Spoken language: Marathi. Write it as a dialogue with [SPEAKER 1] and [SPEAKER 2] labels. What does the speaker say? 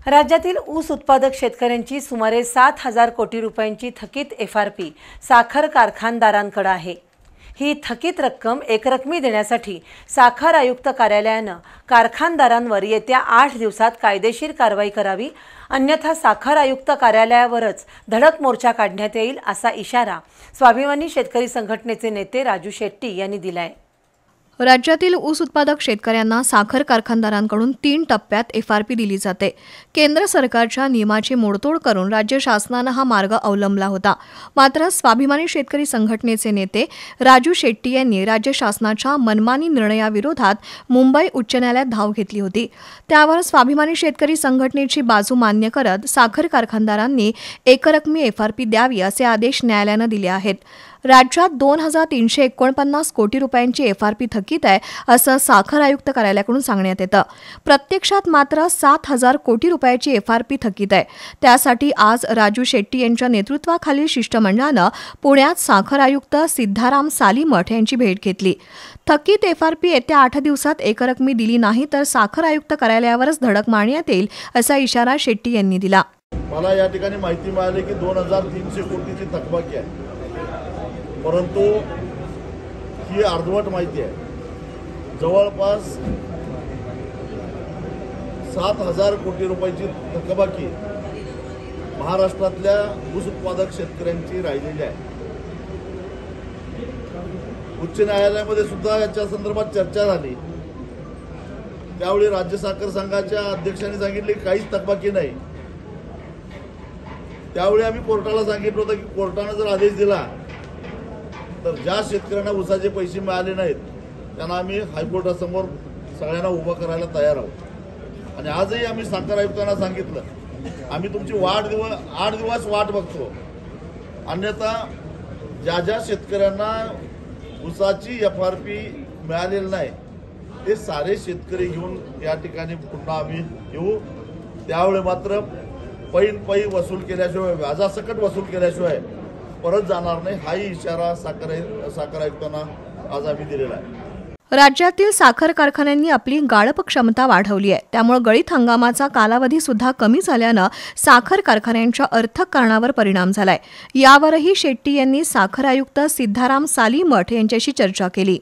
[SPEAKER 1] राज्यातील ऊस उत्पादक शेतकऱ्यांची सुमारे 7,000 कोटी रुपयांची थकीत FRP साखर कारखानदारांकडे आहे। ही थकीत रक्कम एकरकमी देण्यासाठी साखर आयुक्त कार्यालयाने कारखानदारांवर येत्या 8 दिवसात कायदेशीर कारवाई करावी, अन्यथा साखर आयुक्त कार्यालयावरच धडक मोर्चा काढण्यात येईल असा इशारा स्वाभिमानी शेतकरी संघटनेचे नेते राजू शेट्टी यांनी दिलाय।
[SPEAKER 2] राज्यातील ऊस उत्पादक शेतकऱ्यांना साखर कारखानदारांकडून 3 टप्प्यात FRP दिली जाते। केंद्र सरकारच्या नियमाची मोडतोड करून राज्य शासनाने हा मार्ग अवलंबला होता। मात्र स्वाभिमानी शेतकरी संघटनेचे नेते राजू शेट्टी यांनी राज्य शासनाच्या मनमानी निर्णयाविरोधात मुंबई उच्च न्यायालयात धाव घेतली होती। त्यावर स्वाभिमानी शेतकरी संघटनेची बाजू मान्य करत साखर कारखानदारांनी एकरकमी FRP द्यावी असे आदेश न्यायालयाने दिले आहेत। राज्यात 2,349 कोटी रुपयांची FRP थकीत आहे असं साखर आयुक्त कार्यालयाकडून सांगण्यात येतं। प्रत्यक्षात मात्र 7,000 कोटी रुपयाची FRP थकीत आहे। त्यासाठी आज राजू शेट्टी यांच्या नेतृत्वाखालील शिष्टमंडळानं पुण्यात साखर आयुक्त सिद्धाराम सालीमठ यांची भेट घेतली। थकीत FRP येत्या 8 दिवसात एकरकमी दिली नाही तर साखर आयुक्त कार्यालयावरच धडक मारण्यात येईल असा इशारा शेट्टी यांनी दिला।
[SPEAKER 3] मला या ठिकाणी माहिती मिळाली की 2,300 कोटीची थकबाकी आहे, परंतु ही अर्धवट माहिती आहे। जवळपास 7,000 कोटी रुपयाची थकबाकी महाराष्ट्रातल्या ऊस उत्पादक शेतकऱ्यांची राहिलेली आहे। उच्च न्यायालयामध्ये सुद्धा याच्या संदर्भात चर्चा झाली। त्यावेळी राज्य साखर संघाच्या अध्यक्षांनी सांगितले की काहीच थकबाकी नाही। त्यावेळी आम्ही कोर्टाला सांगितलं होतं की कोर्टाने जर आदेश दिला तर ज्या शेतकऱ्यांना ऊसाचे पैसे मिळाले नाहीत त्यांना आम्ही हायकोर्टासमोर सगळ्यांना उभं करायला तयार आहोत। आणि आजही आम्ही साखर आयुक्तांना सांगितलं आम्ही तुमची 8 दिवस वाट बघतो, अन्यथा ज्या शेतकऱ्यांना ऊसाची FRP मिळालेली नाही ते सारे शेतकरी घेऊन या ठिकाणी पुन्हा आम्ही येऊ। त्यावेळी मात्र पै वसूल केल्याशिवाय, व्याजासकट वसूल केल्याशिवाय परत जाणार नाही, हाही इशारा साखर आयुक्तांना आज आम्ही दिलेला आहे।
[SPEAKER 2] राज्यातील साखर कारखान्यांनी आपली गाळप क्षमता वाढवली आहे। त्यामुळे गळीत हंगामाचा कालावधी सुद्धा कमी झाल्याने साखर कारखान्यांच्या अर्थकारणावर परिणाम झालाय। यावरही शेट्टी यांनी साखर आयुक्त सिद्धाराम सालीमठ यांच्याशी चर्चा केली।